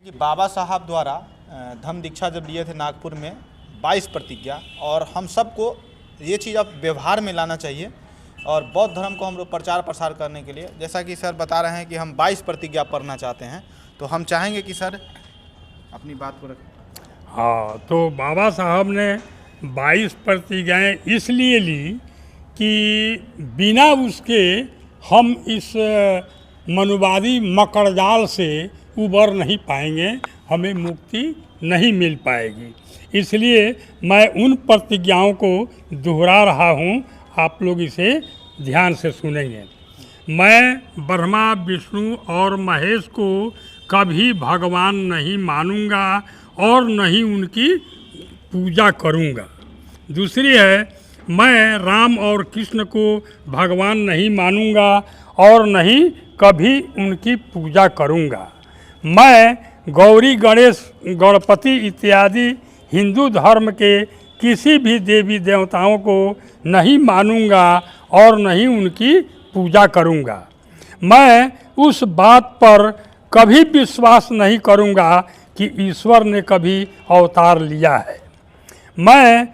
कि बाबा साहब द्वारा धम्म दीक्षा जब लिए थे नागपुर में 22 प्रतिज्ञा, और हम सबको ये चीज़ अब व्यवहार में लाना चाहिए और बौद्ध धर्म को हम लोग प्रचार प्रसार करने के लिए, जैसा कि सर बता रहे हैं कि हम 22 प्रतिज्ञा पढ़ना चाहते हैं, तो हम चाहेंगे कि सर अपनी बात को रखें। हाँ, तो बाबा साहब ने 22 प्रतिज्ञाएँ इसलिए ली कि बिना उसके हम इस मनुवादी मकड़जाल से उबर नहीं पाएंगे, हमें मुक्ति नहीं मिल पाएगी। इसलिए मैं उन प्रतिज्ञाओं को दोहरा रहा हूँ, आप लोग इसे ध्यान से सुनेंगे। मैं ब्रह्मा विष्णु और महेश को कभी भगवान नहीं मानूंगा और नहीं उनकी पूजा करूंगा। दूसरी है, मैं राम और कृष्ण को भगवान नहीं मानूंगा और नहीं कभी उनकी पूजा करूंगा। मैं गौरी गणेश गणपति इत्यादि हिंदू धर्म के किसी भी देवी देवताओं को नहीं मानूंगा और नहीं उनकी पूजा करूंगा। मैं उस बात पर कभी विश्वास नहीं करूंगा कि ईश्वर ने कभी अवतार लिया है। मैं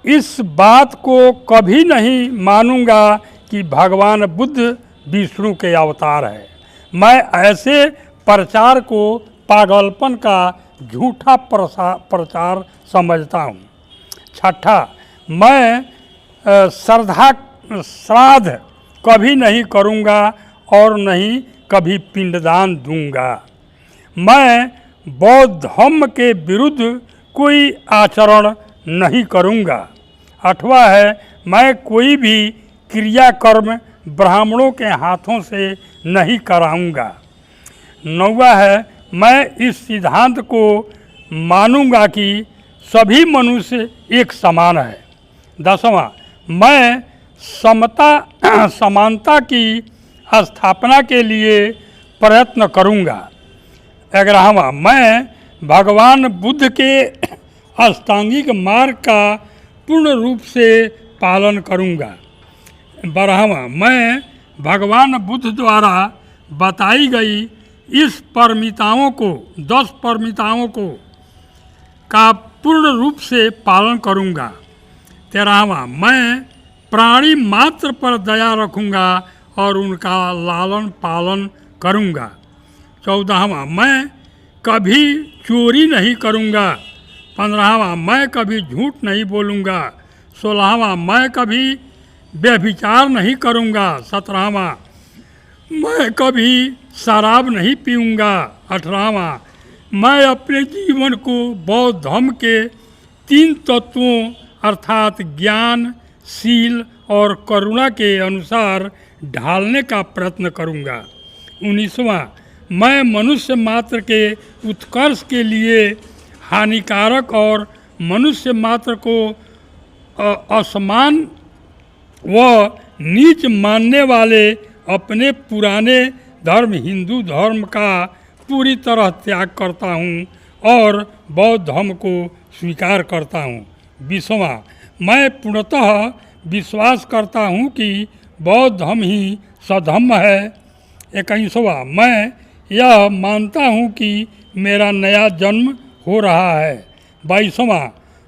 इस बात को कभी नहीं मानूंगा कि भगवान बुद्ध विष्णु के अवतार है। मैं ऐसे प्रचार को पागलपन का झूठा प्रचार समझता हूँ। छठा, मैं श्राद्ध कभी नहीं करूँगा और नहीं कभी पिंडदान दूंगा। मैं बौद्ध धर्म के विरुद्ध कोई आचरण नहीं करूँगा। आठवां है, मैं कोई भी क्रियाकर्म ब्राह्मणों के हाथों से नहीं कराऊंगा। नौवां है, मैं इस सिद्धांत को मानूंगा कि सभी मनुष्य एक समान है। 10वां, मैं समानता की स्थापना के लिए प्रयत्न करूंगा। 11वां, मैं भगवान बुद्ध के अष्टांगिक मार्ग का पूर्ण रूप से पालन करूंगा। 12वां, मैं भगवान बुद्ध द्वारा बताई गई इस परमिताओं को 10 परमिताओं को का पूर्ण रूप से पालन करूंगा। 13वां, मैं प्राणी मात्र पर दया रखूंगा और उनका लालन पालन करूंगा। 14वां, मैं कभी चोरी नहीं करूंगा। 15वां, मैं कभी झूठ नहीं बोलूंगा। 16वां, मैं कभी व्यभिचार नहीं करूंगा। 17वां, मैं कभी शराब नहीं पीऊँगा। 18वां, मैं अपने जीवन को बौद्ध धर्म के 3 तत्वों अर्थात ज्ञान, शील और करुणा के अनुसार ढालने का प्रयत्न करूँगा। 19वां, मैं मनुष्य मात्र के उत्कर्ष के लिए हानिकारक और मनुष्य मात्र को असमान व नीच मानने वाले अपने पुराने धर्म हिंदू धर्म का पूरी तरह त्याग करता हूँ और बौद्ध धर्म को स्वीकार करता हूँ। 20वां, मैं पूर्णतः विश्वास करता हूँ कि बौद्ध धर्म ही सधम्म है। 21वां, मैं यह मानता हूँ कि मेरा नया जन्म हो रहा है। 22वां,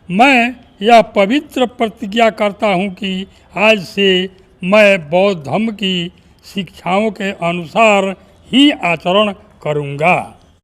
मैं यह पवित्र प्रतिज्ञा करता हूँ कि आज से मैं बौद्ध धर्म की शिक्षाओं के अनुसार ही आचरण करूँगा।